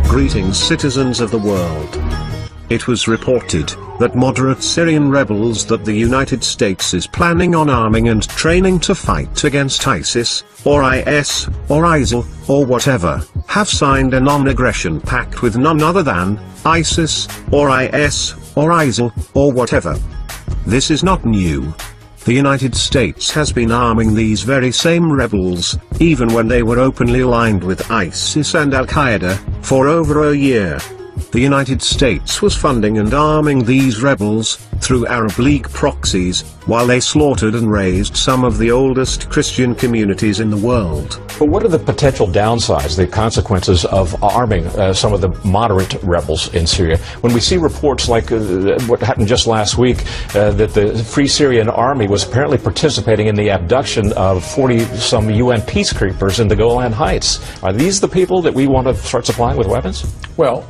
Greetings, citizens of the world. It was reported that moderate Syrian rebels that the United States is planning on arming and training to fight against ISIS, or IS, or ISIL, or whatever, have signed a non-aggression pact with none other than ISIS, or IS, or ISIL, or whatever. This is not new. The United States has been arming these very same rebels, even when they were openly aligned with ISIS and Al-Qaeda, for over a year. The United States was funding and arming these rebels, through Arab League proxies, while they slaughtered and razed some of the oldest Christian communities in the world. But what are the potential downsides, the consequences of arming some of the moderate rebels in Syria? When we see reports like what happened just last week, that the Free Syrian Army was apparently participating in the abduction of 40-some UN peacekeepers in the Golan Heights. Are these the people that we want to start supplying with weapons? Well,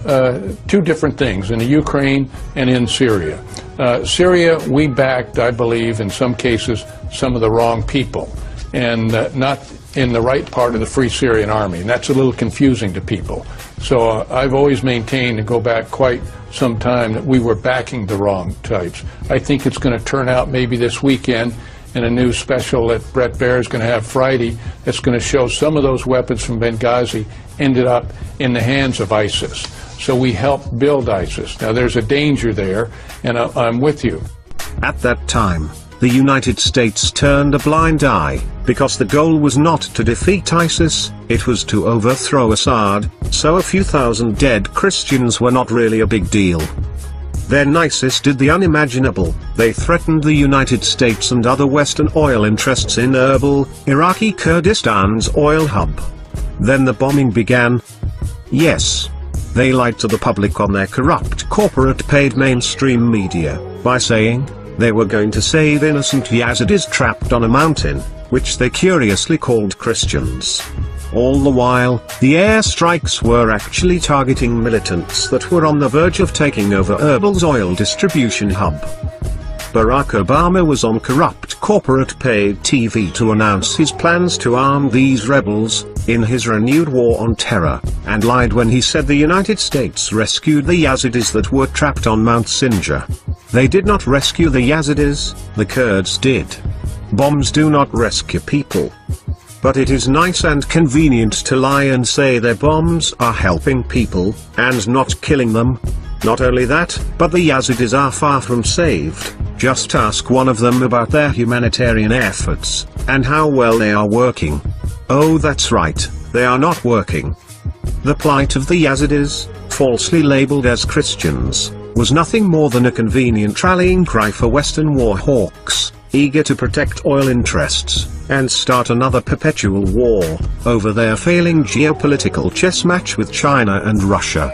two different things, in the Ukraine and in Syria. Syria, we backed, I believe, in some cases, some of the wrong people, and not in the right part of the Free Syrian Army, and that's a little confusing to people. So I've always maintained, and go back quite some time, that we were backing the wrong types. I think it's going to turn out maybe this weekend in a new special that Brett Baer is going to have Friday that's going to show some of those weapons from Benghazi ended up in the hands of ISIS. So we helped build ISIS. Now there's a danger there, and I'm with you. At that time, the United States turned a blind eye, because the goal was not to defeat ISIS, it was to overthrow Assad, so a few thousand dead Christians were not really a big deal. Then ISIS did the unimaginable. They threatened the United States and other Western oil interests in Erbil, Iraqi Kurdistan's oil hub. Then the bombing began. Yes. They lied to the public on their corrupt corporate-paid mainstream media, by saying they were going to save innocent Yazidis trapped on a mountain, which they curiously called Christians. All the while, the airstrikes were actually targeting militants that were on the verge of taking over Erbil's oil distribution hub. Barack Obama was on corrupt corporate-paid TV to announce his plans to arm these rebels, in his renewed war on terror, and lied when he said the United States rescued the Yazidis that were trapped on Mount Sinjar. They did not rescue the Yazidis, the Kurds did. Bombs do not rescue people. But it is nice and convenient to lie and say their bombs are helping people, and not killing them. Not only that, but the Yazidis are far from saved. Just ask one of them about their humanitarian efforts, and how well they are working. Oh, that's right, they are not working. The plight of the Yazidis, falsely labeled as Christians, was nothing more than a convenient rallying cry for Western war hawks, eager to protect oil interests, and start another perpetual war, over their failing geopolitical chess match with China and Russia.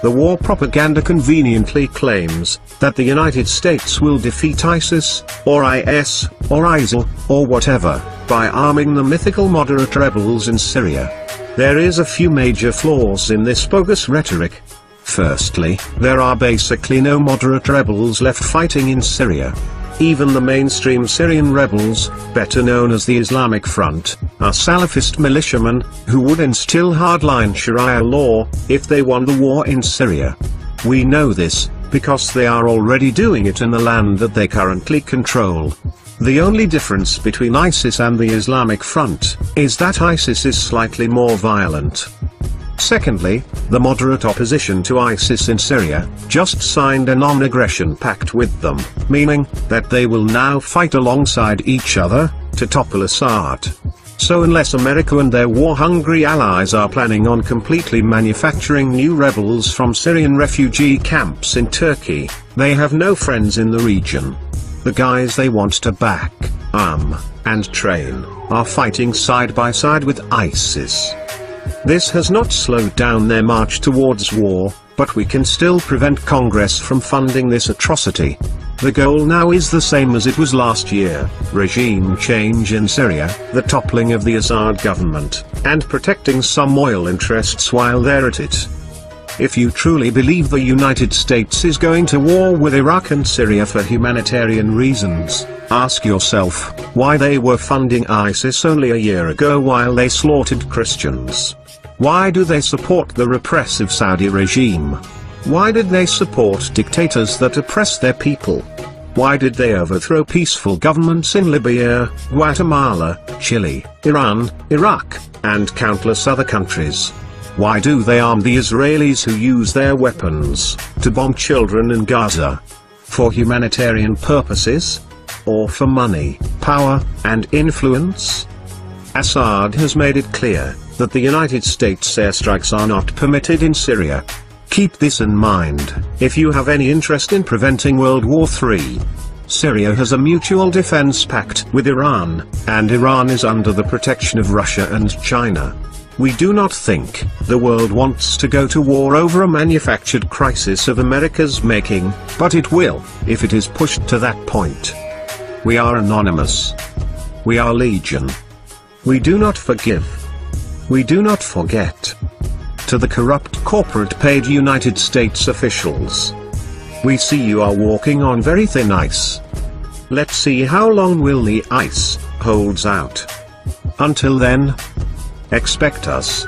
The war propaganda conveniently claims that the United States will defeat ISIS, or IS, or ISIL, or whatever, by arming the mythical moderate rebels in Syria. There is a few major flaws in this bogus rhetoric. Firstly, there are basically no moderate rebels left fighting in Syria. Even the mainstream Syrian rebels, better known as the Islamic Front, are Salafist militiamen, who would instill hardline Sharia law, if they won the war in Syria. We know this, because they are already doing it in the land that they currently control. The only difference between ISIS and the Islamic Front, is that ISIS is slightly more violent. Secondly, the moderate opposition to ISIS in Syria, just signed a non-aggression pact with them, meaning that they will now fight alongside each other, to topple Assad. So unless America and their war-hungry allies are planning on completely manufacturing new rebels from Syrian refugee camps in Turkey, they have no friends in the region. The guys they want to back, arm, and train, are fighting side by side with ISIS. This has not slowed down their march towards war, but we can still prevent Congress from funding this atrocity. The goal now is the same as it was last year: regime change in Syria, the toppling of the Assad government, and protecting some oil interests while they're at it. If you truly believe the United States is going to war with Iraq and Syria for humanitarian reasons, ask yourself why they were funding ISIS only a year ago while they slaughtered Christians. Why do they support the repressive Saudi regime? Why did they support dictators that oppress their people? Why did they overthrow peaceful governments in Libya, Guatemala, Chile, Iran, Iraq, and countless other countries? Why do they arm the Israelis who use their weapons to bomb children in Gaza? For humanitarian purposes? Or for money, power, and influence? Assad has made it clear that the United States airstrikes are not permitted in Syria. Keep this in mind if you have any interest in preventing World War III. Syria has a mutual defense pact with Iran, and Iran is under the protection of Russia and China. We do not think the world wants to go to war over a manufactured crisis of America's making, but it will, if it is pushed to that point. We are anonymous. We are legion. We do not forgive. We do not forget. To the corrupt corporate-paid United States officials, we see you are walking on very thin ice. Let's see how long will the ice holds out. Until then, expect us.